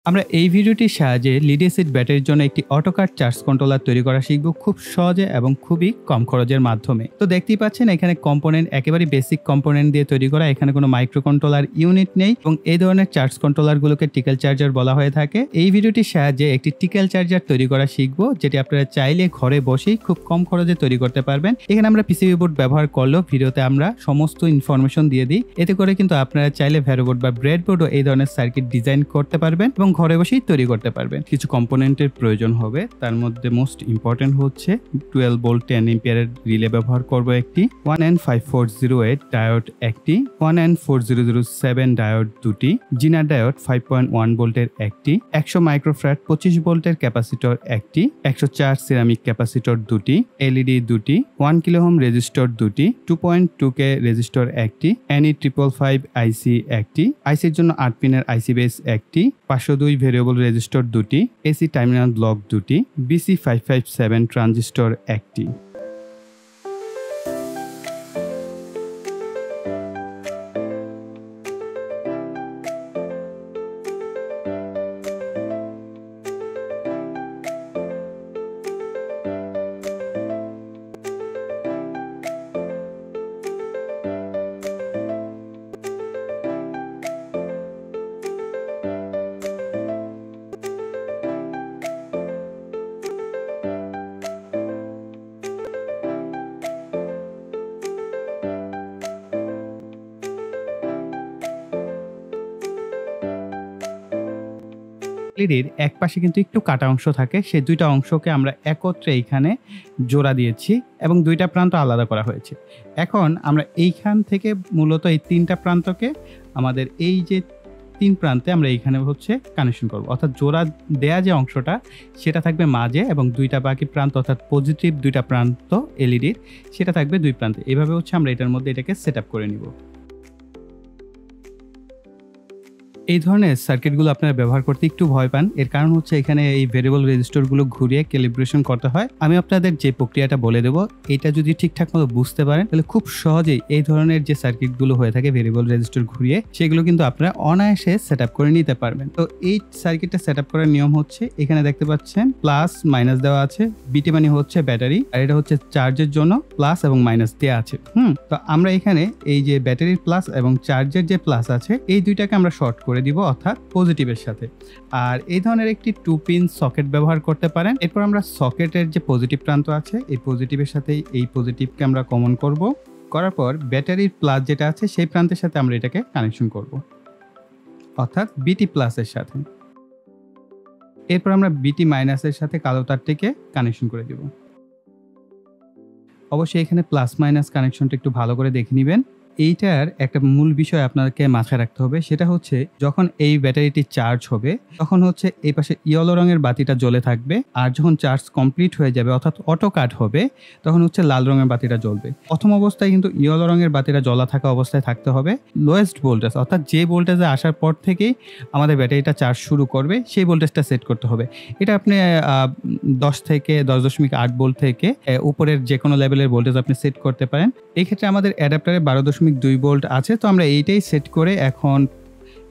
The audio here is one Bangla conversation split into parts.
আমরা এই ভিডিওটির সাহায্যে লিড অ্যাসিড ব্যাটারির জন্য একটি অটোকাট চার্জ কন্ট্রোলার তৈরি করা শিখব খুব সহজে এবং খুবই কম খরচের মাধ্যমে। তো দেখতেই পাচ্ছেন এখানে কম্পোনেন্ট একেবারে বেসিক কম্পোনেন্ট দিয়ে তৈরি করা, এখানে কোনো মাইক্রো কন্ট্রোলার ইউনিট নেই এবং এই ধরনের চার্জ কন্ট্রোলারগুলোকে টিকেল চার্জার বলা হয়ে থাকে। এই ভিডিওটির সাহায্যে একটি টিকেল চার্জার তৈরি করা শিখব, যেটি আপনারা চাইলে ঘরে বসেই খুব কম খরচে তৈরি করতে পারবেন। এখানে আমরা পিসিবি বোর্ড ব্যবহার করলেও ভিডিওতে আমরা সমস্ত ইনফরমেশন দিয়ে দিই, এতে করে কিন্তু আপনারা চাইলে ভ্যারোবোর্ড বা ব্রেডবোর্ডও এই ধরনের সার্কিট ডিজাইন করতে পারবেন এবং ঘরে বসেই তৈরি করতে পারবেন। কিছু কম্পোনেন্টের প্রয়োজন হবে, তার মধ্যে মোস্ট ইম্পর্টেন্ট হচ্ছে 12 ভোল্ট 10 এম্পিয়ারের রিলে ব্যবহার করব একটি, 1N5408 ডায়োড একটি, 1N4007 ডায়োড দুটি, জিনার ডায়োড 5.1 ভোল্টের একটি, 100 মাইক্রোফ্যারাড 25 ভোল্টের ক্যাপাসিটর একটি, 104 সিরামিক ক্যাপাসিটর দুটি, এলইডি দুটি, 1 কিলো ওহম রেজিস্টর দুটি, 2.2K রেজিস্টর একটি, NE555 আইসি একটি, আইসির জন্য 8 পিনের আইসি বেস একটি, 502 ভেরিয়েবল রেজিস্টর দুটি, এসি টার্মিনাল ব্লক দুটি, BC557 ট্রানজিস্টর একটি। এলইডির এক পাশে কিন্তু একটু কাটা অংশ থাকে, সেই দুইটা অংশকে আমরা একত্রে এইখানে জোড়া দিয়েছি এবং দুইটা প্রান্ত আলাদা করা হয়েছে। এখন আমরা এইখান থেকে মূলত এই তিনটা প্রান্তকে আমাদের এই যে তিন প্রান্তে আমরা এইখানে হচ্ছে কানেকশন করব, অর্থাৎ জোড়া দেয়া যে অংশটা সেটা থাকবে মাঝে এবং দুইটা বাকি প্রান্ত অর্থাৎ পজিটিভ দুইটা প্রান্ত এলইডির সেটা থাকবে দুই প্রান্তে। এইভাবে হচ্ছে আমরা এটার মধ্যে এটাকে সেট আপ করে নিব। এই ধরনের সার্কিটগুলো আপনারা ব্যবহার করতে একটু ভয় পান, এর কারণ হচ্ছে এখানে এই ভেরিয়েবল রেজিস্টরগুলো ঘুরিয়ে ক্যালিব্রেশন করতে হয়। আমি আপনাদের যে প্রক্রিয়াটা বলে দেবো, এটা যদি ঠিকঠাক মতো বুঝতে পারেন তাহলে খুব সহজেই এই ধরনের যে সার্কিটগুলো হয়ে থাকে ভেরিয়েবল রেজিস্টর ঘুরিয়ে, সেগুলো কিন্তু আপনারা অনায়াসে সেট আপ করে নিতে পারবেন। তো এই সার্কিটটা সেট আপ করার নিয়ম হচ্ছে, এখানে দেখতে পাচ্ছেন প্লাস মাইনাস দেওয়া আছে, বিটি মানে হচ্ছে ব্যাটারি আর এটা হচ্ছে চার্জের জন্য প্লাস এবং মাইনাস দেওয়া আছে। তো আমরা এখানে এই যে ব্যাটারির প্লাস এবং চার্জের যে প্লাস আছে এই দুইটাকে আমরা শর্ট করে দিব, অর্থাৎ পজিটিভের সাথে। আর এই ধরনের একটি 2 পিন সকেট ব্যবহার করতে পারেন। এরপর আমরা সকেটের যে পজিটিভ প্রান্ত আছে এই পজিটিভের সাথে এই পজিটিভকে আমরা কমন করব, করার পর ব্যাটারির প্লাস যেটা আছে সেই প্রান্তের সাথে আমরা এটাকে কানেকশন করব, অর্থাৎ বিটি প্লাসের সাথে। এরপর আমরা বিটি মাইনাসের সাথে কালো তারটিকে কানেকশন করে দেব। অবশ্যই এখানে প্লাস মাইনাস কানেকশনটা একটু ভালো করে দেখে নেবেন। এইটার একটা মূল বিষয় আপনাকে মাথায় রাখতে হবে, সেটা হচ্ছে যখন এই ব্যাটারিটি চার্জ হবে তখন হচ্ছে এই পাশে ইয়েলো রঙের বাতিটা জ্বলে থাকবে, আর যখন চার্জ কমপ্লিট হয়ে যাবে অর্থাৎ অটো কাট হবে তখন হচ্ছে লাল রঙের বাতিটা জ্বলবে। প্রথম অবস্থায় কিন্তু ইয়েলো রঙের বাতিটা জ্বলা থাকা অবস্থায় থাকতে হবে। লোয়েস্ট ভোল্টেজ অর্থাৎ যে ভোল্টেজে আসার পর থেকেই আমাদের ব্যাটারিটা চার্জ শুরু করবে সেই ভোল্টেজটা সেট করতে হবে। এটা আপনি 10 থেকে 10.8 ভোল্ট থেকে উপরের যে কোনো লেভেলের ভোল্টেজ আপনি সেট করতে পারেন। এই ক্ষেত্রে আমাদের অ্যাডাপ্টারে 12.2 ভোল্ট আছে, তো আমরা এইটাই সেট করে এখন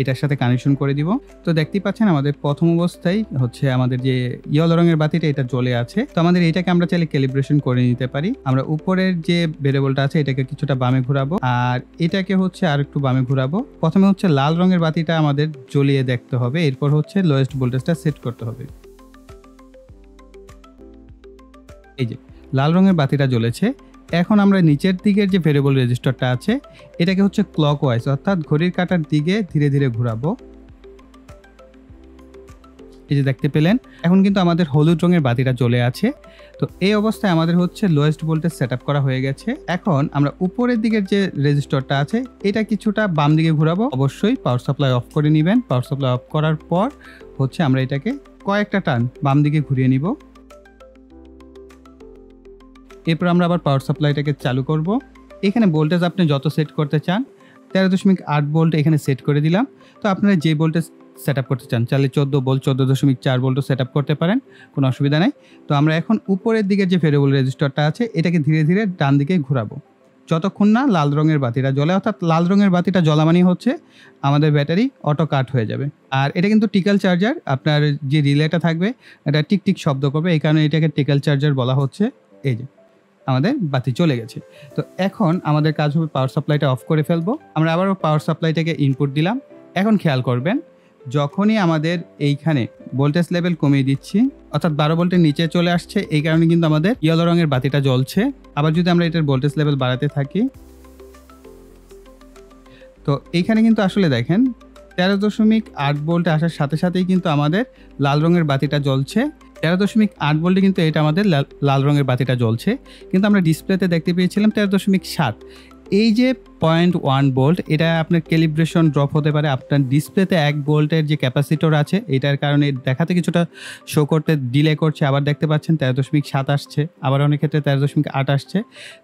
এটার সাথে কানেকশন করে দিব। তো দেখতেই পাচ্ছেন আমাদের প্রথম অবস্থায় হচ্ছে আমাদের যে ইয়েলো রঙের বাতিটা এটা জ্বলে আছে। তো আমাদের এইটাকে আমরা চাইলে ক্যালিব্রেশন করে নিতে পারি। আমরা উপরের যে ভেরিয়েবলটা আছে এটাকে কিছুটা বামে ঘোরাবো আর এটাকে হচ্ছে আর একটু বামে ঘোরাবো। প্রথমে হচ্ছে লাল রঙের বাতিটা আমাদের জ্বলিয়ে দেখতে হবে, এরপর হচ্ছে লোয়েস্ট ভোল্টেজটা সেট করতে হবে। এই যে লাল রঙের বাতিটা জ্বলেছে। এখন আমরা নিচের দিকের যে ভেরিয়েবল রেজিস্টরটা আছে এটাকে হচ্ছে ক্লকওয়াইজ অর্থাৎ ঘড়ির কাঁটার দিকে ধীরে ধীরে ঘোরাবো। এই যে দেখতে পেলেন এখন কিন্তু আমাদের হলুদ রঙের বাতিটা জ্বলে আছে। তো এই অবস্থায় আমাদের হচ্ছে লোয়েস্ট ভোল্টেজ সেট আপ করা হয়ে গেছে। এখন আমরা উপরের দিকের যে রেজিস্টরটা আছে এটা কিছুটা বাম দিকে ঘোরাবো। অবশ্যই পাওয়ার সাপ্লাই অফ করে নেবেন। পাওয়ার সাপ্লাই অফ করার পর হচ্ছে আমরা এটাকে কয়েকটা টার্ন বাম দিকে ঘুরিয়ে নিব। এরপর আমরা আবার পাওয়ার সাপ্লাইটাকে চালু করব। এখানে ভোল্টেজ আপনি যত সেট করতে চান 13.8 ভোল্ট এখানে সেট করে দিলাম। তো আপনারা যে ভোল্টেজ সেট আপ করতে চান চাইলে 14 ভোল্ট 14.4 ভোল্টও সেট আপ করতে পারেন, কোনো অসুবিধা নাই। তো আমরা এখন উপরের দিকে যে ভেরিয়েবল রেজিস্টরটা আছে এটাকে ধীরে ধীরে ডান দিকে ঘোরাবো। যতক্ষণ না লাল রঙের বাতিটা জ্বলে, অর্থাৎ লাল রঙের বাতিটা জ্বলা মানেই হচ্ছে আমাদের ব্যাটারি অটো কাট হয়ে যাবে। আর এটা কিন্তু টিকাল চার্জার, আপনার যে রিলেটা থাকবে এটা টিক শব্দ করবে, এই কারণে এটাকে টিকাল চার্জার বলা হচ্ছে। এই যে আমাদের বাতি চলে গেছে। তো এখন আমাদের কাজ হবে পাওয়ার সাপ্লাইটা অফ করে ফেলবো। আমরা আবারও পাওয়ার সাপ্লাইটাকে ইনপুট দিলাম। এখন খেয়াল করবেন, যখনই আমাদের এইখানে ভোল্টেজ লেভেল কমিয়ে দিচ্ছি, অর্থাৎ 12 ভোল্টের নিচে চলে আসছে, এই কারণে কিন্তু আমাদের ইয়েলো রঙের বাতিটা জ্বলছে। আবার যদি আমরা এটার ভোল্টেজ লেভেল বাড়াতে থাকি, তো এইখানে কিন্তু আসলে দেখেন 13.8 ভোল্টে আসার সাথে সাথেই কিন্তু আমাদের লাল রঙের বাতিটা জ্বলছে। 13.8 ভোল্টে কিন্তু এটা আমাদের লাল রঙের বাতিটা জ্বলছে, কিন্তু আমরা ডিসপ্লেতে দেখতে পেয়েছিলাম 13.7। এই যে 0.1 ভোল্ট, এটা আপনার ক্যালিব্রেশন ড্রপ হতে পারে। আপনার ডিসপ্লেতে 1 ভোল্টের যে ক্যাপাসিটর আছে, এটার কারণে দেখাতে কিছুটা শো করতে ডিলে করছে। আবার দেখতে পাচ্ছেন 13.7 আসছে, আবার অনেক ক্ষেত্রে 13.8 আসছে।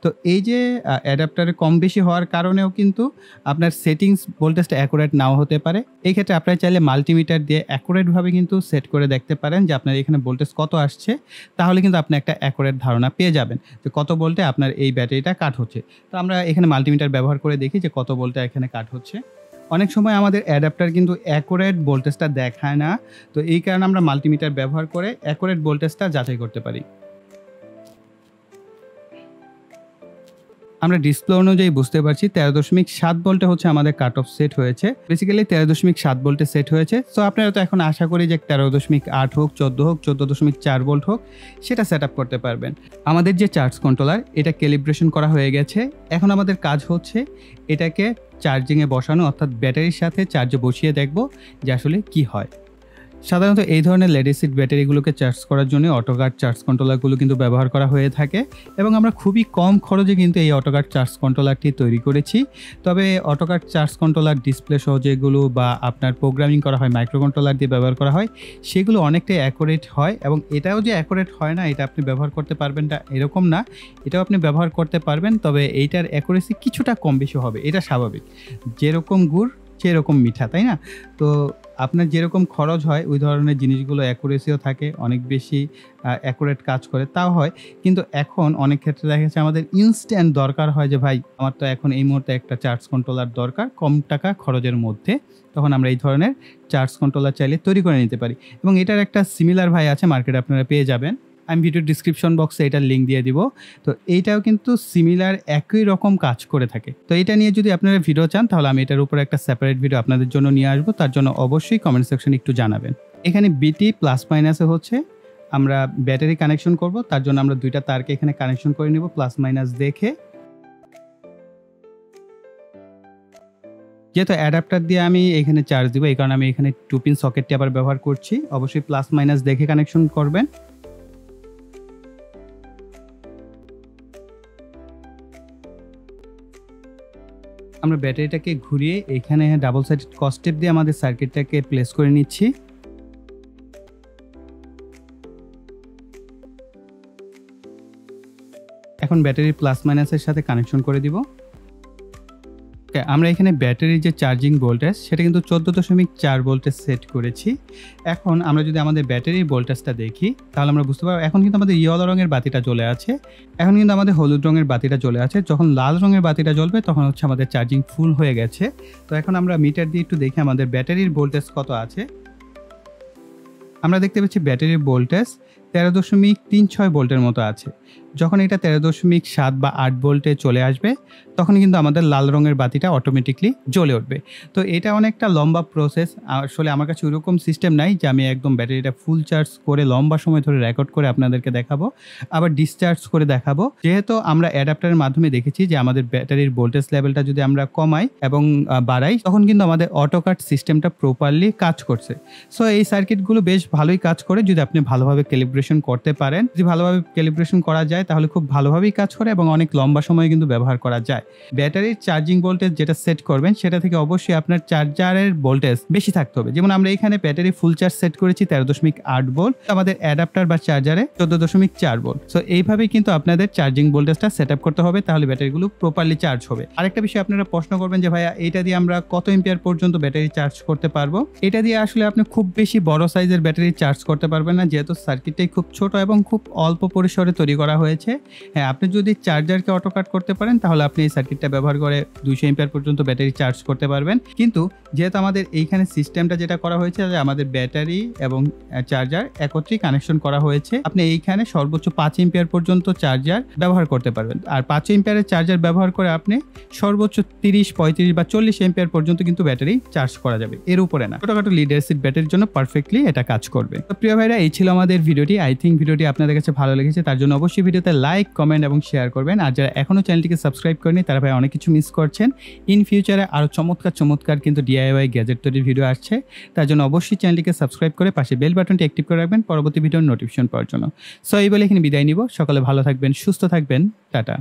তো এই যে অ্যাডাপ্টারে কম বেশি হওয়ার কারণেও কিন্তু আপনার সেটিংস ভোল্টেজটা অ্যাকুরেট নাও হতে পারে। এই ক্ষেত্রে আপনারা চাইলে মাল্টিমিটার দিয়ে অ্যাকুরেটভাবে কিন্তু সেট করে দেখতে পারেন যে আপনার এখানে ভোল্টেজ কত আসছে, তাহলে কিন্তু আপনি একটা অ্যাকুরেট ধারণা পেয়ে যাবেন যে কত ভোল্টে আপনার এই ব্যাটারিটা কাট হচ্ছে। তো আমরা এখানে মাল্টিমিটার ব্যবহার করে দেখি যে কত ভোল্টে এখানে কাট হচ্ছে। অনেক সময় আমাদের অ্যাডাপ্টার কিন্তু অ্যাকুরেট ভোল্টেজটা দেখায় না, তো এই কারণে আমরা মাল্টিমিটার ব্যবহার করে অ্যাকুরেট ভোল্টেজটা যাচাই করতে পারি। আমরা ডিসপ্লে অনুযায়ী বুঝতে পারছি 13.7 ভোল্টে হচ্ছে আমাদের কাট অফ সেট হয়েছে। বেসিক্যালি 13.7 ভোল্টে সেট হয়েছে। সো আপনারা তো এখন আশা করি যে 13.8 হোক, 14 হোক, 14.4 ভোল্ট হোক, সেটা সেট আপ করতে পারবেন। আমাদের যে চার্জ কন্ট্রোলার, এটা ক্যালিব্রেশন করা হয়ে গেছে। এখন আমাদের কাজ হচ্ছে এটাকে চার্জিংয়ে বসানো, অর্থাৎ ব্যাটারির সাথে চার্জে বসিয়ে দেখব যে আসলে কি হয়। সাধারণত এই ধরনের লেড অ্যাসিড ব্যাটারিগুলোকে চার্জ করার জন্য অটোকাট চার্জ কন্ট্রোলারগুলো কিন্তু ব্যবহার করা হয়ে থাকে, এবং আমরা খুবই কম খরচে কিন্তু এই অটোকাট চার্জ কন্ট্রোলারটি তৈরি করেছি। তবে অটোকাট চার্জ কন্ট্রোলার ডিসপ্লে সহ যেগুলো বা আপনার প্রোগ্রামিং করা হয় মাইক্রো কন্ট্রোলার দিয়ে ব্যবহার করা হয়, সেগুলো অনেকটাই অ্যাকুরেট হয়। এবং এটাও যে অ্যাকুরেট হয় না, এটা আপনি ব্যবহার করতে পারবেন না এরকম না, এটাও আপনি ব্যবহার করতে পারবেন, তবে এইটার অ্যাকুরেসি কিছুটা কম বেশি হবে, এটা স্বাভাবিক। যেরকম গুড় সেরকম মিঠা, তাই না? তো আপনার যেরকম খরচ হয় ওই ধরনের জিনিসগুলো অ্যাকুরেসিও থাকে, অনেক বেশি অ্যাকুরেট কাজ করে তাও হয়। কিন্তু এখন অনেক ক্ষেত্রে দেখা যাচ্ছে আমাদের ইনস্ট্যান্ট দরকার হয় যে ভাই আমার তো এখন এই মুহূর্তে একটা চার্জ কন্ট্রোলার দরকার কম টাকা খরচের মধ্যে, তখন আমরা এই ধরনের চার্জ কন্ট্রোলার চাইলে তৈরি করে নিতে পারি। এবং এটার একটা সিমিলার ভাই আছে, মার্কেটে আপনারা পেয়ে যাবেন। আমি ভিডিও ডিসক্রিপশন বক্সে এটার লিঙ্ক দিয়ে দিব। তো এইটাও কিন্তু সিমিলার একই রকম কাজ করে থাকে। তো এটা নিয়ে যদি আপনারা ভিডিও চান, তাহলে আমি এটার উপর একটা সেপারেট ভিডিও আপনাদের জন্য নিয়ে আসবো। তার জন্য অবশ্যই কমেন্ট সেকশনে একটু জানাবেন। এখানে বিটি প্লাস মাইনাসে হচ্ছে আমরা ব্যাটারি কানেকশন করব, তার জন্য আমরা দুইটা তারকে এখানে কানেকশন করে নেব প্লাস মাইনাস দেখে। যেহেতু অ্যাডাপ্টার দিয়ে আমি এখানে চার্জ দিব, এই কারণে আমি এখানে 2 পিন সকেটটি আবার ব্যবহার করছি। অবশ্যই প্লাস মাইনাস দেখে কানেকশন করবেন। আমরা ব্যাটারিটাকে ঘুরিয়ে এখানে ডাবল সাইডেড ক্রস টেপ দিয়ে আমাদের সার্কিটটাকে প্লেস করে নিচ্ছি। এখন ব্যাটারির প্লাস মাইনাসের সাথে কানেকশন করে দিব। আমরা এখানে ব্যাটারির যে চার্জিং ভোল্টেজ সেটা কিন্তু 14.4 ভোল্টে সেট করেছি। এখন আমরা যদি আমাদের ব্যাটারির ভোল্টেজটা দেখি, তাহলে আমরা বুঝতে পারবো এখন কিন্তু আমাদের ইয়েলো রঙের বাতিটা জ্বলে আছে, এখন কিন্তু আমাদের হলুদ রঙের বাতিটা জ্বলে আছে। যখন লাল রঙের বাতিটা জ্বলবে তখন হচ্ছে আমাদের চার্জিং ফুল হয়ে গেছে। তো এখন আমরা মিটার দিয়ে একটু দেখি আমাদের ব্যাটারির ভোল্টেজ কত আছে। আমরা দেখতে পাচ্ছি ব্যাটারির ভোল্টেজ 13.36 ভোল্টের মতো আছে। যখন এটা 13.7 বা 8 ভোল্টে চলে আসবে, তখন কিন্তু আমাদের লাল রঙের বাতিটা অটোমেটিকলি জ্বলে উঠবে। তো এটা অনেকটা লম্বা প্রসেস। আসলে আমার কাছে ওরকম সিস্টেম নাই যে আমি একদম ব্যাটারিটা ফুল চার্জ করে লম্বা সময় ধরে রেকর্ড করে আপনাদেরকে দেখাবো, আবার ডিসচার্জ করে দেখাবো। যেহেতু আমরা অ্যাডাপ্টারের মাধ্যমে দেখেছি যে আমাদের ব্যাটারির ভোল্টেজ লেভেলটা যদি আমরা কমাই এবং বাড়াই, তখন কিন্তু আমাদের অটোকাট সিস্টেমটা প্রপারলি কাজ করছে। সো এই সার্কিটগুলো বেশ ভালোই কাজ করে যদি আপনি ভালোভাবে ক্যালিব্রেশন করতে পারেন। যদি ভালোভাবে ক্যালিব্রেশন করা যায় তাহলে খুব ভালোভাবেই কাজ করে এবং অনেক লম্বা সময় কিন্তু ব্যবহার করা যায়। ব্যাটারির চার্জিং ভোল্টেজ যেটা সেট করবেন সেটা থেকে অবশ্যই আপনার চার্জারের ভোল্টেজ বেশি থাকতে হবে। যেমন আমরা এখানে ব্যাটারি ফুল চার্জ সেট করেছি 13.8 ভোল্ট, আমাদের অ্যাডাপ্টার বা চার্জারে 14.4 ভোল্ট। সো এইভাবেই কিন্তু আপনাদের চার্জিং ভোল্টেজটা সেট আপ করতে হবে, তাহলে ব্যাটারিগুলো প্রপারলি চার্জ হবে। আরেকটা বিষয় আপনারা প্রশ্ন করবেন যে ভাইয়া এটা দিয়ে আমরা কত এম্পিয়ার পর্যন্ত ব্যাটারি চার্জ করতে পারবো? এটা দিয়ে আসলে আপনি খুব বেশি বড় সাইজের ব্যাটারি চার্জ করতে পারবেন না, যেহেতু সার্কিটটাই খুব ছোট এবং খুব অল্প পরিসরে তৈরি করা হয়েছে। হ্যাঁ, আপনি যদি চার্জারকে অটো কাট করতে পারেন তাহলে আপনি এই সার্কিটটা ব্যবহার করে 200 এম্পিয়ার পর্যন্ত ব্যাটারি চার্জ করতে পারবেন। কিন্তু যেহেতু আমাদের এইখানে সিস্টেমটা যেটা করা হয়েছে যে আমাদের ব্যাটারি এবং চার্জার একত্রেই কানেকশন করা হয়েছে, আপনি এইখানে সর্বোচ্চ 5 এম্পিয়ার পর্যন্ত চার্জার ব্যবহার করতে পারবেন। আর 5 এম্পিয়ারের চার্জার ব্যবহার করে আপনি সর্বোচ্চ 30, 35 বা 40 এম্পিয়ার পর্যন্ত কিন্তু ব্যাটারি চার্জ করা যাবে, এর উপরে না। ছোটখাটো লিড অ্যাসিড ব্যাটারির জন্য পারফেক্টলি এটা কাজ করবে। তো প্রিয় ভাইরা, এই ছিল আমাদের ভিডিওটি। আই থিঙ্ক ভিডিওটি আপনাদের কাছে ভালো লেগেছে, তার জন্য অবশ্যই ভিডিওতে লাইক, কমেন্ট এবং শেয়ার করবেন। আর যারা এখনো চ্যানেলটিকে সাবস্ক্রাইব করেনি তারা ভাই অনেক কিছু মিস করছেন। ইন ফিউচারে আরো চমৎকার কিন্তু ডিআইওয়াই গ্যাজেট তৈরির ভিডিও আসছে, তার জন্য অবশ্যই চ্যানেলটিকে সাবস্ক্রাইব করে পাশে বেল বাটনটি অ্যাক্টিভ করে রাখবেন পরবর্তী ভিডিওর নোটিফিকেশন পাওয়ার জন্য। সো এই বলে এখানে বিদায় নিব। সকলে ভালো থাকবেন, সুস্থ থাকবেন, টাটা।